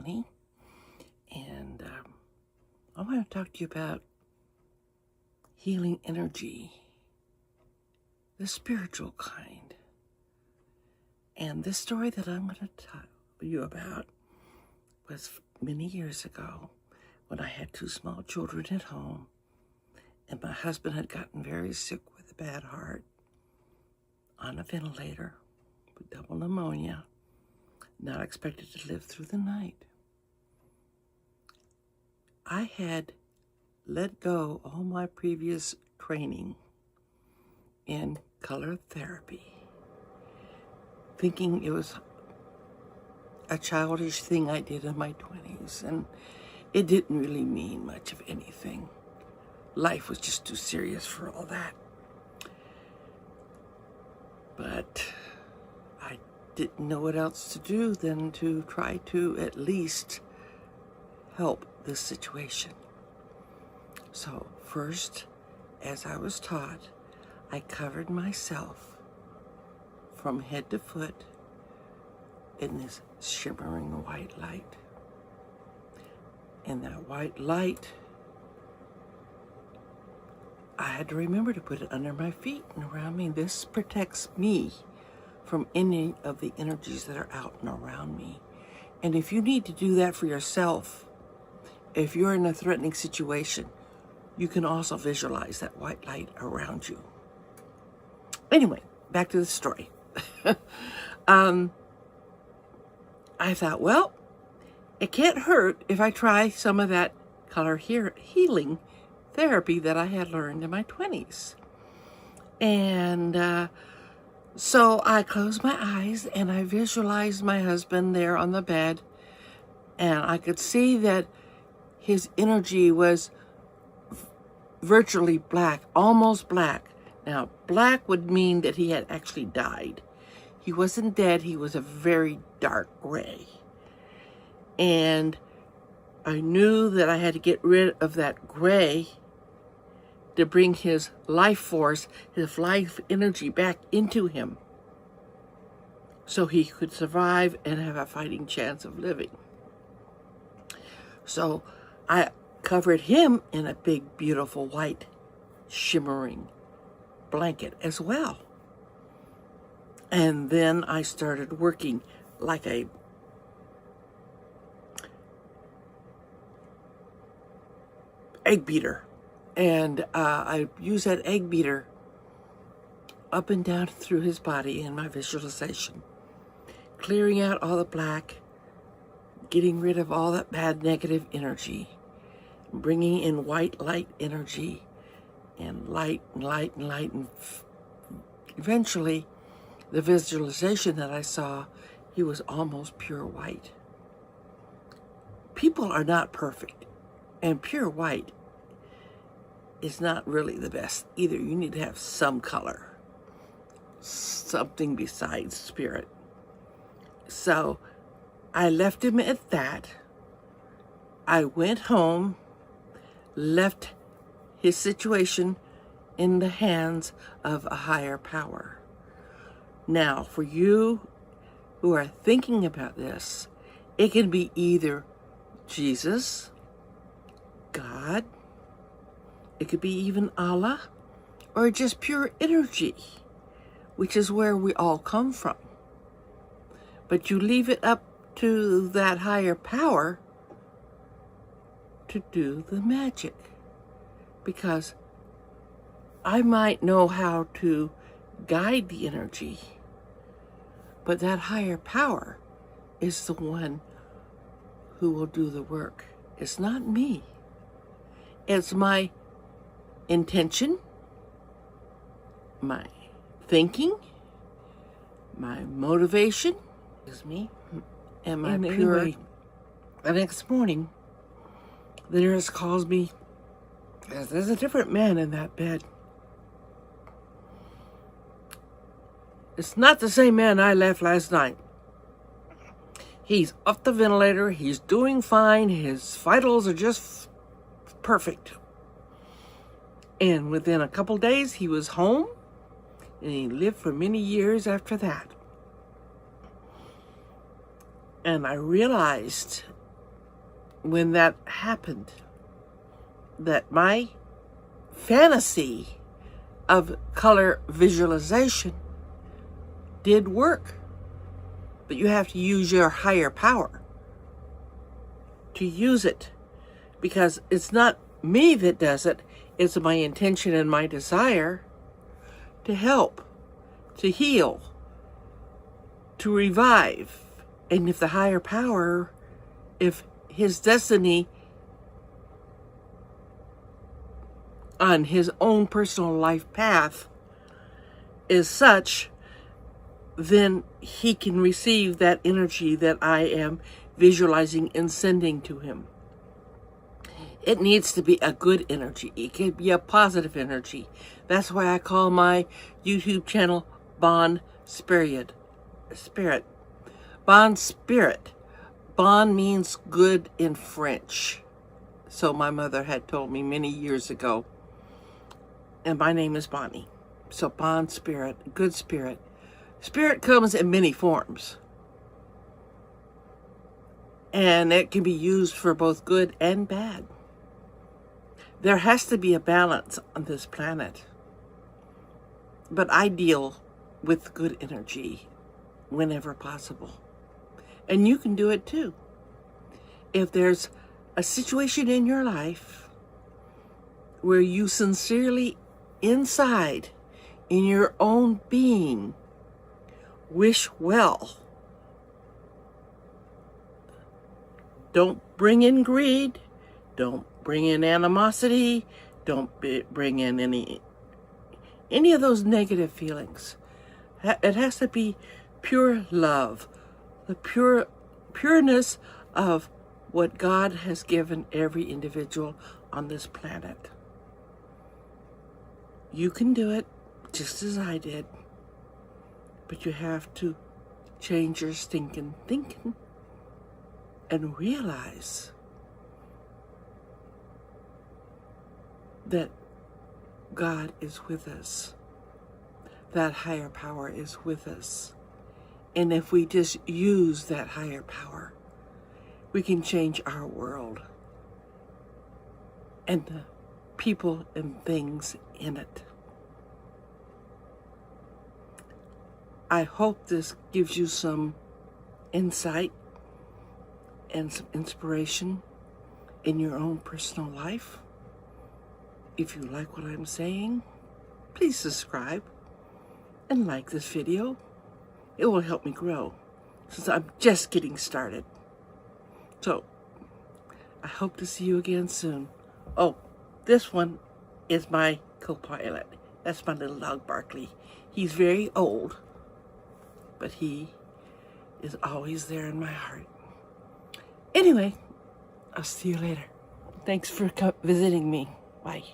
Connie, and I want to talk to you about healing energy, the spiritual kind. And this story that I'm going to tell you about was many years ago when I had 2 small children at home, and my husband had gotten very sick with a bad heart on a ventilator with double pneumonia, not expected to live through the night. I had let go all my previous training in color therapy, thinking it was a childish thing I did in my 20s, and it didn't really mean much of anything. Life was just too serious for all that. But I didn't know what else to do than to try to at least help this situation. So first, as I was taught, I covered myself from head to foot in this shimmering white light. And that white light, I had to remember to put it under my feet and around me. This protects me from any of the energies that are out and around me. And if you need to do that for yourself, if you're in a threatening situation, you can also visualize that white light around you. Anyway, back to the story. I thought, well, it can't hurt if I try some of that color healing therapy that I had learned in my 20s. And so I closed my eyes and I visualized my husband there on the bed, and I could see that his energy was virtually black, almost black. Now, black would mean that he had actually died. He wasn't dead, he was a very dark gray. And I knew that I had to get rid of that gray to bring his life force, his life energy back into him so he could survive and have a fighting chance of living. So I covered him in a big, beautiful, white, shimmering blanket as well. And then I started working like a egg beater. And I used that egg beater up and down through his body in my visualization, clearing out all the black, getting rid of all that bad negative energy, bringing in white light energy, and light and light and light. And eventually, the visualization that I saw, he was almost pure white. People are not perfect, and pure white is not really the best either. You need to have some color, something besides spirit. So I left him at that. I went home, left his situation in the hands of a higher power. Now, for you who are thinking about this, it can be either Jesus, God, it could be even Allah, or just pure energy, which is where we all come from. But you leave it up to that higher power to do the magic. Because I might know how to guide the energy, but that higher power is the one who will do the work. It's not me. It's my intention, my thinking, my motivation, and my pure. Anyway, the next morning, the nurse calls me. There's a different man in that bed. It's not the same man I left last night. He's off the ventilator. He's doing fine. His vitals are just perfect. And within a couple days, he was home, and he lived for many years after that. And I realized when that happened, that my fantasy of color visualization did work. But you have to use your higher power to use it, because it's not me that does it. It's my intention and my desire to help, to heal, to revive. And if the higher power, if his destiny on his own personal life path is such, then he can receive that energy that I am visualizing and sending to him. It needs to be a good energy. It can be a positive energy. That's why I call my YouTube channel Bond Spirit. Bond Spirit. Bond means good in French. So my mother had told me many years ago. And my name is Bonnie. So Bond Spirit, good spirit. Spirit comes in many forms. And it can be used for both good and bad. There has to be a balance on this planet. But I deal with good energy whenever possible. And you can do it too. If there's a situation in your life where you sincerely, inside, in your own being, wish well, don't bring in greed, don't bring in animosity, don't bring in any of those negative feelings. It has to be pure love, the pureness of what God has given every individual on this planet. You can do it just as I did, but you have to change your stinking thinking and realize that God is with us. That higher power is with us. And if we just use that higher power, we can change our world and the people and things in it. I hope this gives you some insight and some inspiration in your own personal life. If you like what I'm saying, please subscribe and like this video. It will help me grow since I'm just getting started. So, I hope to see you again soon. Oh, this one is my co-pilot. That's my little dog, Barkley. He's very old, but he is always there in my heart. Anyway, I'll see you later. Thanks for visiting me. Bye.